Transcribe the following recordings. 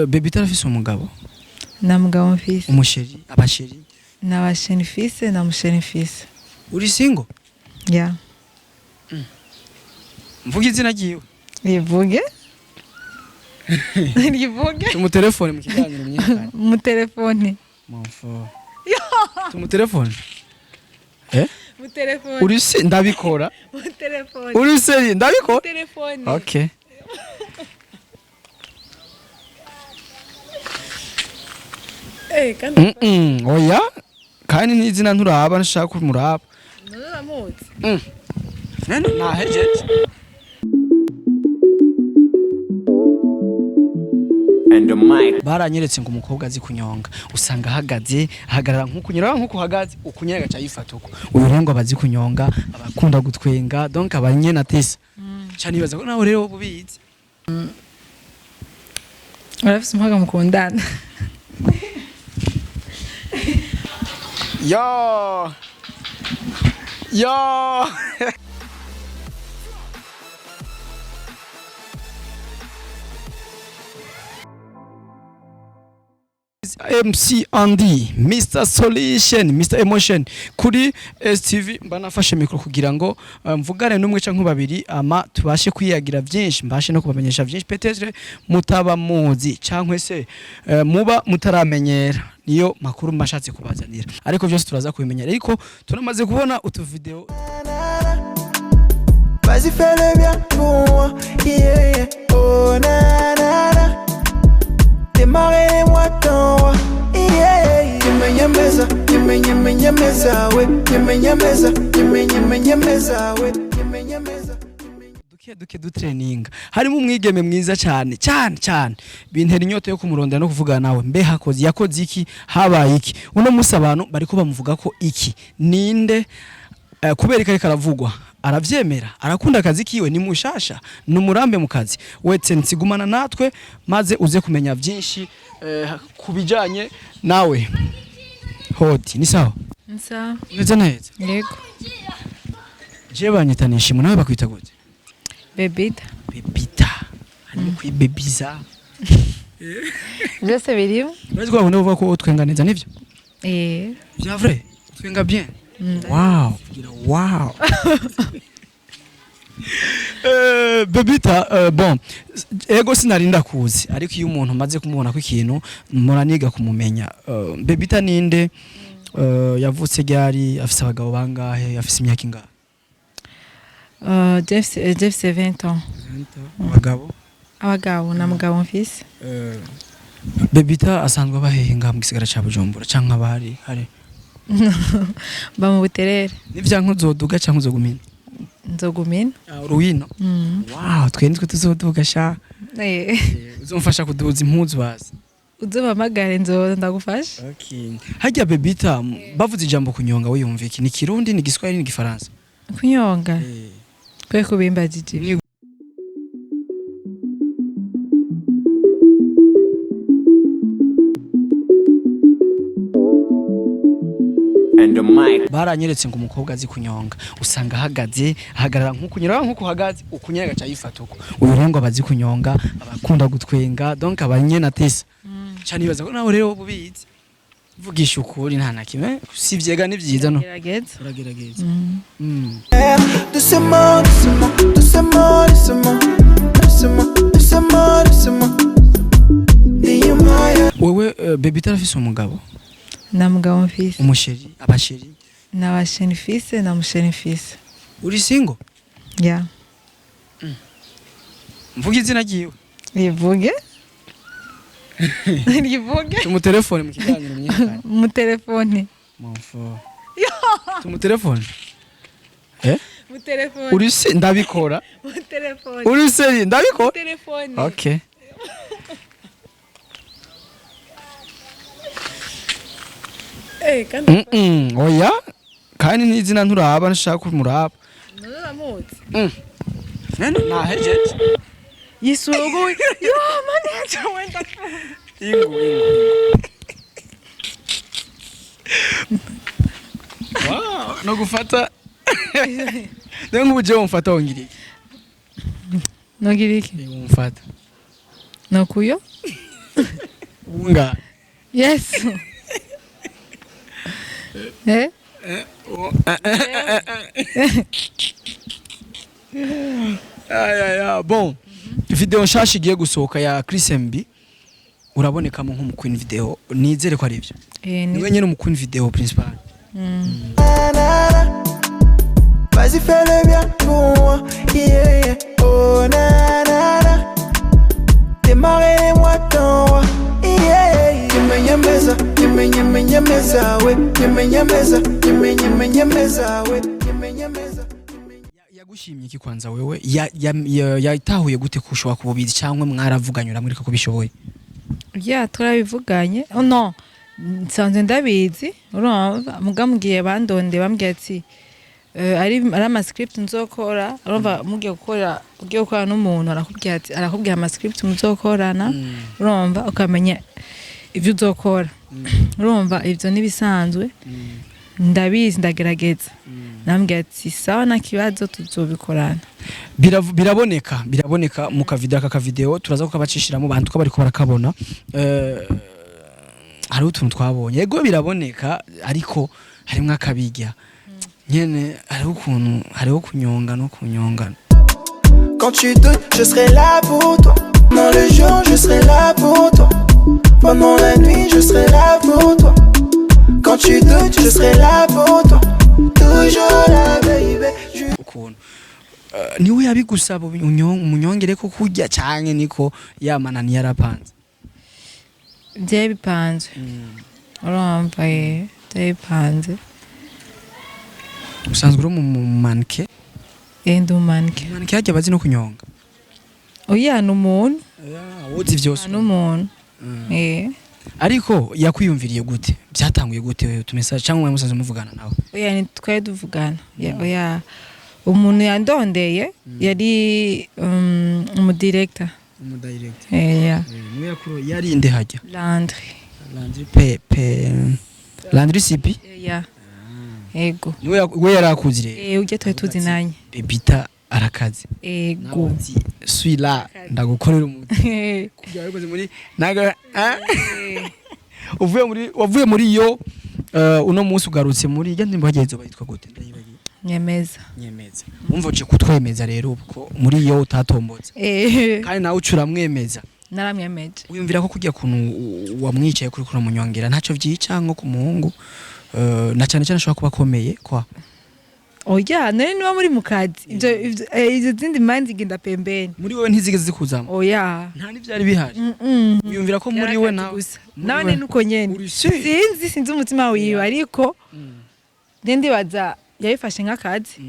Baby tarafise umugabo na mugabo mfise umusheri abasheri na basheni fise na musheni fise. Uri single? Yeah. Mvuga izina giwe. Rivuge? Rivuge? Mu telefone mu kiganiro myekana. Mu telefone. Mofo. Mu telefone? Mu telefone. Uri se ndabikora? Mu telefone. Uri se ndabikora? Mu telefone. Okay. Kandi. Oya. Kandi n'izina nturaba nshaka kumuraba. Nuramuzi. Nene nahejeje. And the mic. Baranyeretse ngo umukobwa azi kunyonga usanga ahagaze ahagarara nk'ukunyera nk'uko uhagaze ukunyera gaca yifata uko uyu rengo abazi kunyonga abakunda gutwenga donc abanye na tesa cyane nibaza ko nawe rero ubizi Urafise umuhaga mukundana. Yo MC Andy, Mr Solution, Mr Emotion kuri STV mbanafashe mikro kugira ngo mvugane n'umwe canke babiri ama tubashe kwiyagira byinshi mbashe no kubamenyesha byinshi peut-être mutaba muzi canke se muba mutaramenyera niyo makuru mbashatse kubazanira ariko byose turaza kubimenyera ariko turamaze kubona utu video Vas-y fais-le bien pour moi yeah oh na na na Démarrez-moi ton yeah Nyemeza we nyemeza we duke dutraining harimo umwigeme mwiza cyane bintera inyota yo kumurondera no kuvugana nawe mbe yakoze iki habaye iki uno musi abantu bariko bamuvuga ko iki ninde kubera ikari karavugwa aravyemera arakunda akazi kiwe ni mushasha numurambe mu kazi wetse nsigumana natwe maze uze kumenya byinshi kubijanye nawe hoti ni sawa Nsa. neza neza Yego. je banyitanisha nawe bakwita gute Bebita. Bebita harimo kwibebiza Byose birimo? Bazi ko abone ko utwenga neza nivyo Bien vrai utwenga bien Wow Bebita bon ego sinarinda kuzi ariko iyo umuntu maze kumubona ko ikintu muraniga kumumenya Bebita ninde yavutse ryari afise abagabo bangahe afise imyaka ingahe Jeff 20 ans. Abagabo na mugabo mfise Bebita asanzwe bahehinga mu gisigara ca Bujumbura canke abari hari ba mu buterere n'ivyanko zoduga canke uzogumina nzogumina ruwino wow twendwe tuzoduga sha uzomfasha kuduza impuzu bazi uzobamagare ndagufasha okay hajya Bebita bavuze ijambo kunyonga wiyumva iki ni kirundi ni giswahili ni gifaransa kunyonga kwe kubimbajije And the mic. Baranyeretse ngo umukobwa azi kunyonga usanga ahagaze ahagarara nk'ukunyera nk'uko uhagaze ukunyera gaca yifata uko uyu rengo abazi kunyonga abakunda gutwenga donc abanye na tesa cyane nibaza ko nawe rero ubizi vugisha ukuri nta nakime sivyega ni vyiza no uragerageza wewe Baby tarafise umugabo na mugabo mfise umusheri abasheri na basheni fise na musheni fise. Uri single? Yeah. Mvuga izina giwe. Rivuge? Rivuge? Mu telefone mu kiganiro myekana. Mu telefone. Mofo. Mu telefone? Mu telefone. Uri se ndabikora? Mu telefone. Uri se ndabikora? Mu telefone. Okay. Kandi. Oya. Kandi n'izina nturaba nshaka kumuraba. Nuramuzi. Nene nahejeje. Yisugo. Yo mane acha wenda. Ingu. Wow, no gufata. Ndengu uje umfata wongiriki. Nogiriki. Umfata. Nokuyo? bunga Yes. Eh? Bon video nshasha igiye gusohoka ya Chris MB urabonekamo nk'umukwini video nizere ko ari ivyo niwe nyene umukwini video principal. Vas-y fais le bien pour moi, yeah, yeah. Oh na na na, démarrer les mois temps, yeah, yeah. Nyemeza, nyemeza, we, nyemeza, we, nyemeza. Yagushimye iki kwanza wewe yatahuye gute kushobora kububizi cyangwa mwaravuganyura muri ko kubishoboye? Yeah, turabivuganye. Oh no. Nsanze ndabizi. Urumva mugamugiye bandonde bambwiye ati ari ama script nzokora. Urumva mugiye gukora n'umuntu arakubwira ama script muzokorana. Urumva ukamenya ivyo uzokora. Urumva ivyo nibisanzwe. Ndabizi ndagerageza. Nambwiye ati sawa na kibazo tuzobikorana. Biraboneka mu kavideo turaza kukabacishiramo bantu ko bari ko barakabona. Hari utuntu twabonye yego biraboneka ariko harimwe akabijya nyene hariho kunyonga no kunyongana. Quand tu doutes, je serai là pour toi. Pendant le jour, je serai là pour toi. Pendant la nuit, je serai là pour toi. Quand tu doutes, je serai là pour toi. Toujours là, baby. Niwe yabigusaba umunyongere ko kujya cyane niko yamanani yarapanze. Bye bipanze. Urumva bipanze. Usanzwe uri mu manke? Manke. Manke yajya bazi no kunyonga. Oya n'umuntu. Wozi vyose. N'umuntu. Ariko yakwiyumviriye gute? Byatanguye gute wewe tumesa cyangwa musanze muvugana nawe? Oya ni twari duvugana. Oya umuntu yandondeye yari umudirector. Umudirector. Niwe yakuru yari inde hajya? Landry Landry CP? Ego. We yarakuzire. Ujye twe tuzinanye. Bebita arakaze. Ego. Swila ndagukorera umuti. Kujya wikoze muri naga wavuye muri yo uno munsi ugarutse muri ya ndimba hagezo bayitwa gute ndayibagiye. Nyemeza. Umva uce kutwemeza rero ubwo muri yo utatombotse. Kandi nawe ucura mwemeza. Naramyemeje. Uyumvira ko kujya kuntu wamwicaye kuri kura munyongera ntaco vyica nko ku muhungu na cyane ashobora kuba akomeye kwa. Oya nari niba muri mukazi ivyo zindi manzi genda pembeni. Muri wewe ntizigeze zikuzamo. Oya. Nta nivyari bihari. Uyumvira ko muri we nawe nuko nyene. Sinzi umutima wiwe ariko ndibaza yabifashe nk'akazi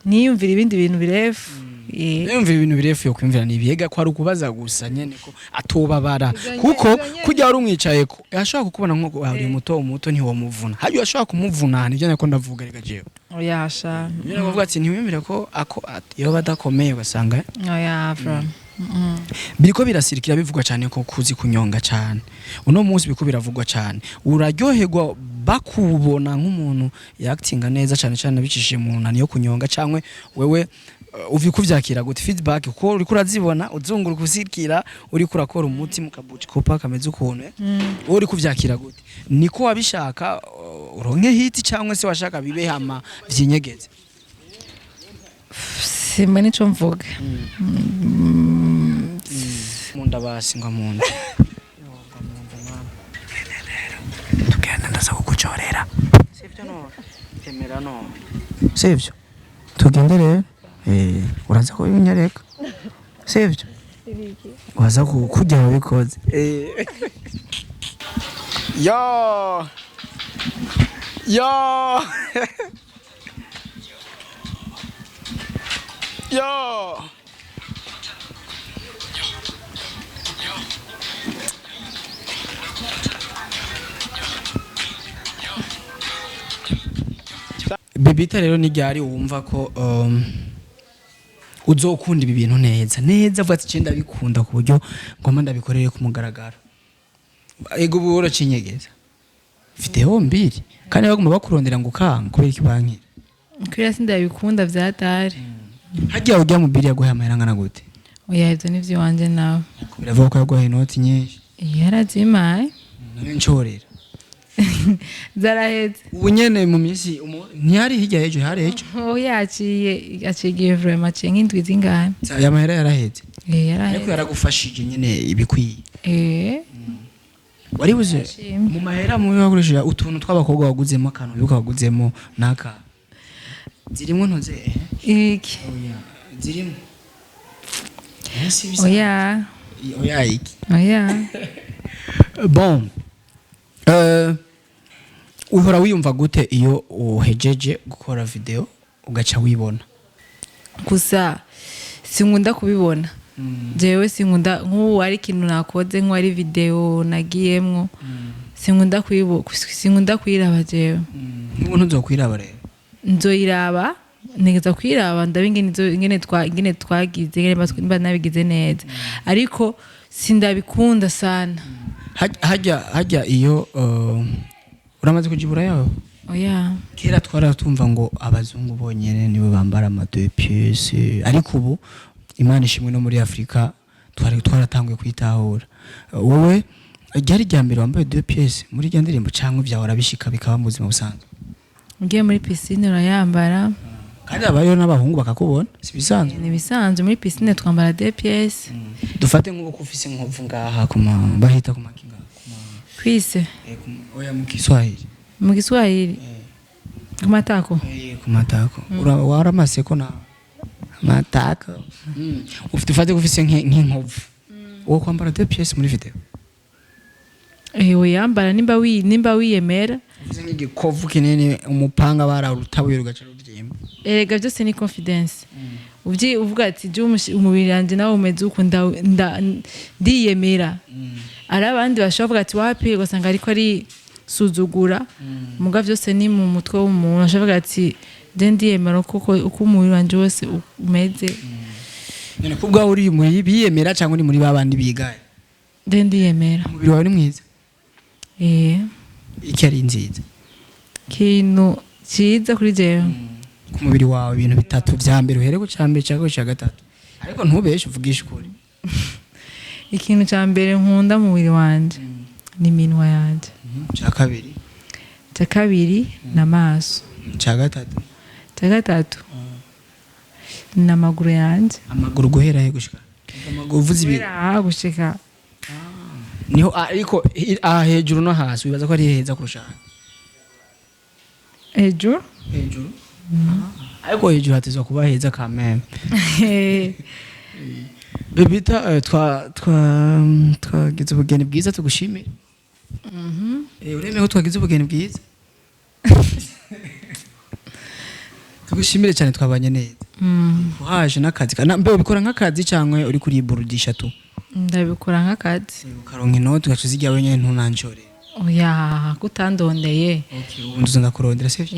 niyumvira ibindi bintu birefu. Yumvira ibintu birefu yo kwimvira nibiyega ko ari ukubaza gusa nyene ko atobabara kuko kujya ari umwicaye ko yashaka kukubona nko ari muto ntiwo muvuna hajyo yashaka kumuvuna nivyo nako ndavuga rega jewe. Oya sha nyene bavuga ati ntiwimvira ko iyo badakomeye basanga. Oya from biriko birasirikira bivugwa cyane ko kuzi kunyonga cyane uno munsi biko biravugwa cyane uraryoherwa bakubona nk'umuntu yaktinga neza cyane bicishije mu nani yo kunyonga cyangwe wewe uvi kuvyakira gute feedback ko uri kurazibona uzungura kusikira uri kurakora umuti mukabuci kopa kameze ukuntu uri kuvyakira gute niko wabishaka uronke hiti cyangwe se washaka bibehama vyinyegeze simba nico mvuga munda basingwa munda tugenda ndaza kugucorera sivyo no temera no sivyo tugende rero uraza ko binyareka sivyo waza kujya mubikoze yo Bebita rero ni ryari wumva ko uzokunda ibi bintu neza vuga ati ndabikunda ku buryo ngoma ndabikorere ku mugaragaro ego buhoro cinyegeza video mbiri kandi baguma bakurondera ngo ukanga kubera ikibanki kuri ndabikunda vyatari hajya ujya mu biri yaguha amahera ngana gute oya ivyo nivyo wanje nawe biravuga ko yaguha inoti nyinshi yarazimaye nshorera zaraheze ubu nyene mu minsi ntiyari hirya y'ejo hari ejo yaciye vraiment aciye nk'indwi zingana aya mahera yaraheze ariko yaraheze yaragufashije nyene ibikwiye wari buze Ndashimye. mu mahera mu bakoresheje utuntu tw'abakobwa waguzemo akantu yuko waguzemo naka zirimo ntoze iki oya zirimo oya oya iki oya bon uhora wiyumva gute iyo uhejeje gukora video ugaca wibona gusa sinkunda kubibona jewe sinkunda nk'ubu ari ikintu nakoze nk'uwari video nagiyemwo sinkunda kuyiraba jewe nk'ubu ntuzokwiraba rero nzoyiraba ntegeza kuyiraba ndabe ingene twagize ingene mba nabigize neza ariko sindabikunda sana hajya iyo uramaze kujibura yawe oya kera twaratumva ngo abazungu bonyene nibo bambara ama deux pièces ariko ubu Imana ishimwe no muri Afrika twaratanguye kwitahura wowe ryari rya mbere wambaye deux pièces muri rya ndirimbo cyangwa byahora bishika bikaba mu buzima busanzwe ngiye muri piscine urayambara kandi abayo n'abahungu bakakubona si bisanzwe ni bisanzwe muri piscine twambara deux pièces dufate nk'uko ufise nkovu ngaha kuma bahita kuma kinga kwise oya mu Kiswahili mu Kiswahili kumatako kumatako waramase ko na matako ufite ufise nk'inkovu uwo kwambara deux pièces muri video yambara nimba wiyemera ufise nk'igikovu kinini umupanga bararutabuye rugaca ruryimba erega byose ni confidence uvuga ati umubiri wanje nawe umeze uko ndiyemera ari abandi bashobora kuvuga ati wapi ugasanga ariko ari suzugura muga byose ni mu mutwe w'umuntu ashobora ati ndiyemera uko umubiri wanje wose umeze none kubwa uri muri biyemera cyangwa uri muri babandi bigaye ndiyemera umubiri wawe ni mwiza iki ari nziza kintu cyiza kuri jewe ku mubiri wawe ibintu bitatu vya mbere uhere ku cyambere cyangwa cya gatatu ariko ntubeshe uvugisha ukuri ikintu cya mbere nkunda mu mubiri wanje ni iminwa yanje cya kabiri n'amaso cya gatatu n'amaguru yanje amaguru guhera he gushika amaguru uvuze ibintu gushika niho ariko hejuru no hasi wibaza ko ari heza kurusha hejuru ariko hejuru hatezwa kuba heza kameme bebita twagize ubugeni bwiza tugushimire uremeye ko twagize ubugeni bwiza tugushimire cyane twabanye neza uhaje n'akazi mbe ubikora nk'akazi cyangwa uri kuriburudisha tu ndabikora nk'akazi ukaronka inoti ugaca uzijya wenyine ntunanshore oya kutandondeye ubu nduze ndakurondera sivyo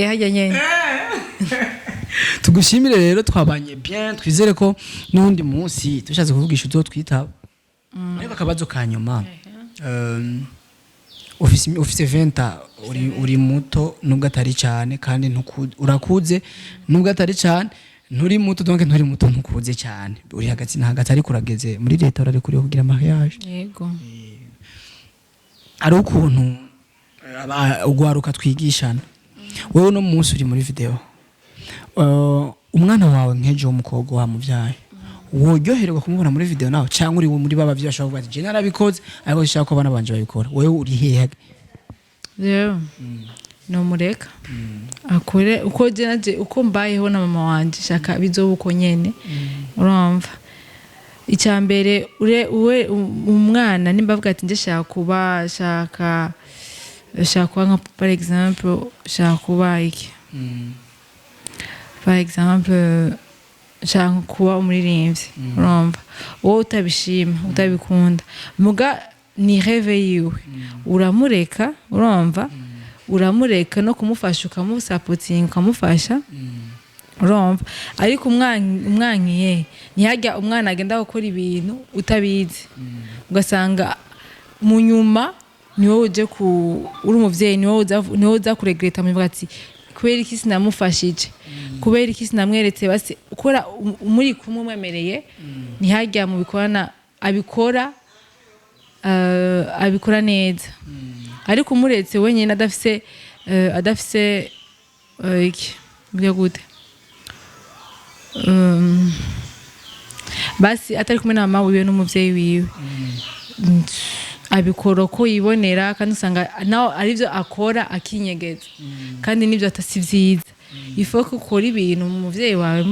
hajya nyene tugushimire rero twabanye bien twizere ko n'undi munsi tushatse kuvugisha uzotwitaba ariko akabazo ka nyuma ufise 20 uri muto nubwo atari cyane kandi urakuze nubwo atari cyane nturi muto donc nturi muto ntukuze cyane uri hagati na hagati ariko urageze muri leta urari kuri kugira mariage yego ari ukuntu ugwaruka twigishana wewe no munsi uri muri video umwana wawe nkeje w'umukobwa wamuvyaye woryoherwa kumubona muri video nawe cyangwa uri muri baba vyashaka kuvuga ati je narabikoze ariko nshaka ko abana banje babikora wewe uri hehe rero no mureka akore uko je uko mbayeho na mama wanje shaka bizoba uko nyene urumva icyambere uwe umwana nimbavuga ati nje shaka nka par exemple shaka kuba iki par exemple shaka kuba umuririmbyi urumva wowe utabishima utabikunda muga ni rêve yiwe uramureka urumva uramureka no kumufasha ukamusapotinga ukamufasha urumva ariko umwankiye ntihajya umwana agenda gukora ibintu utabizi ugasanga mu nyuma niwo uje uri umuvyeyi niwo uza kuregreta muvuga ati kubera iki sinamufashije kubera iki sinamweretse basi ukora muri kumwe mwemereye ntihajya mu bikorana abikora abikora neza ariko umuretse wenyine adafise iki byo gute basi atari kumwe na mama wiwe n'umuvyeyi wiwe abikora ko yibonera kandi usanga naho arivyo akora akinyegeza kandi nivyo atasi vyiza ifo ko ukora ibintu umuvyeyi wawe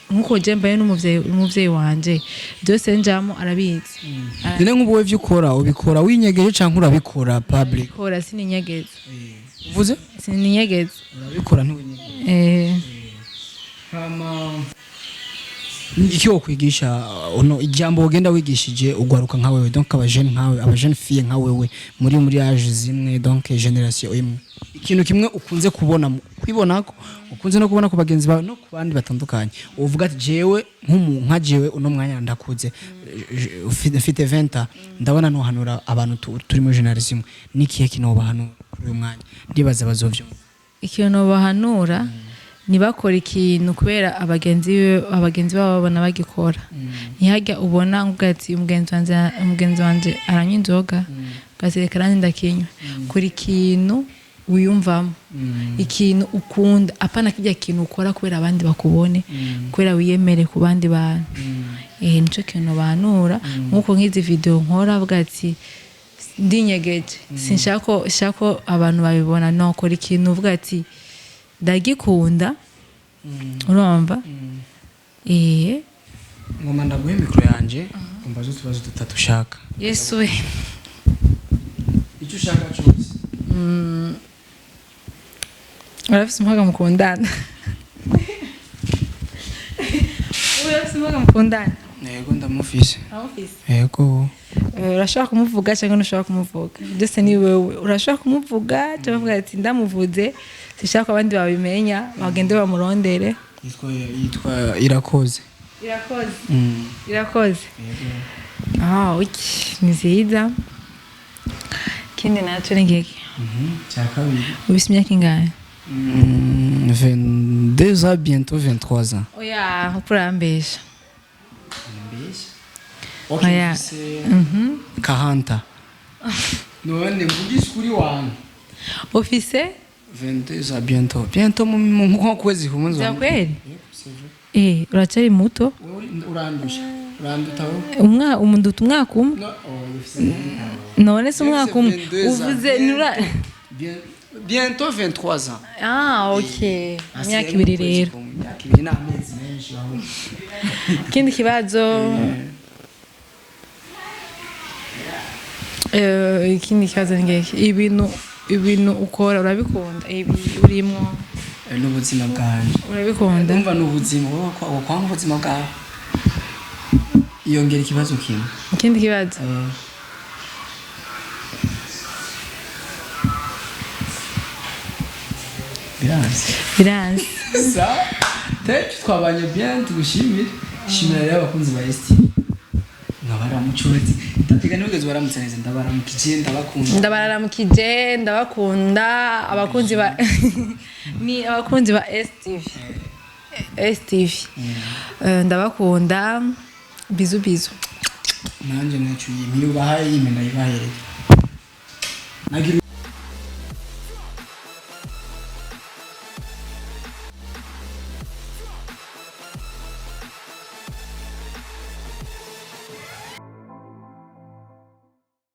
nkuko je mbaye n'umuvyeyi wanje byose njamo arabizi none nk'ubuwe vy'ukora ubikora winyegeje canke urabikora public kora sininyegeza uvuze sininyegeza urabikora ntiwinyegeza hama iki wokwigisha ono ijambo ugenda wigishije ugwaruka nka wewe donc aba jeune fille nka wewe muri âge zimwe donc generation imwe ikintu kimwe ukunze kubona kwibonako ukunze no kubona ku bagenzi bawe no ku bandi batandukanye uvuga ati jewe nka jewe uno mwanya ndakuze ufite 20 ndabona no hanura abantu turi mu generation nikiye kino bahanura kuri uyu mwanya ndibaza bazovyo ikintu bahanura nibakora ikintu kubera abagenzi babo babona bagikora ntihajya ubona ngati umugenzi wanje aranywa inzoga gasereka nanjye ndakinywa kuri ikintu wiyumvamo ikintu ukunda apana kijya kintu ukora kubera abandi bakubone kubera wiyemere ku bandi bantu nico kintu banura nkuko nk'izi video nkora avuga ati ndinyegeje sinshako abantu babibona no kora ikintu uvuga ati ndagikunda urumva ngoma ndaguhe mikro yanje umbazo tubazo dutatu ushaka Yesu we icyo ushaka cyose urafise umuhaga mukundana urafise umuhaga mukundana yego ndamufise yego urashaka kumuvuga cyangwa ntushaka kumuvuga byose ni wewe urashaka kumuvuga cyangwa uvuga ati ndamuvuze sishaka abandi babimenya bagende bamurondere yitwa irakoze iki ni nziza kindi nacyo ni ngiki cya kabiri ubise imyaka ingahe 22 ans bientôt 23 ans oya ukurambesha oya 40 none mvugisha kuri wanyu office 22 ans bientôt mu kwezi kumunzo za kweli uracari muto urandusha urandutaho umunduta umwaka umwe none se umwaka umwe uvuze nura bientôt 23 ans ok imyaka ibiri rero imyaka ibiri n'amezi menshi aho ikindi kibazo ikindi kibazo ngeke ibintu ukora urabikunda ibi urimo n'ubuzima bwanjye urabikunda umva n'ubuzima wowe kwa ubuzima bwawe yongera ikibazo kimwe ikindi kibazo biranze sa tete twabanye bien tugushimire shimira rero abakunzi ba ST nkabaramucuritse ndapiga n'ubugezi baramutse neza ndabakunda abakunzi ba ni abakunzi ba STV ndabakunda bizu nanje nacuye mpirubahaye yimena yibahereye nagira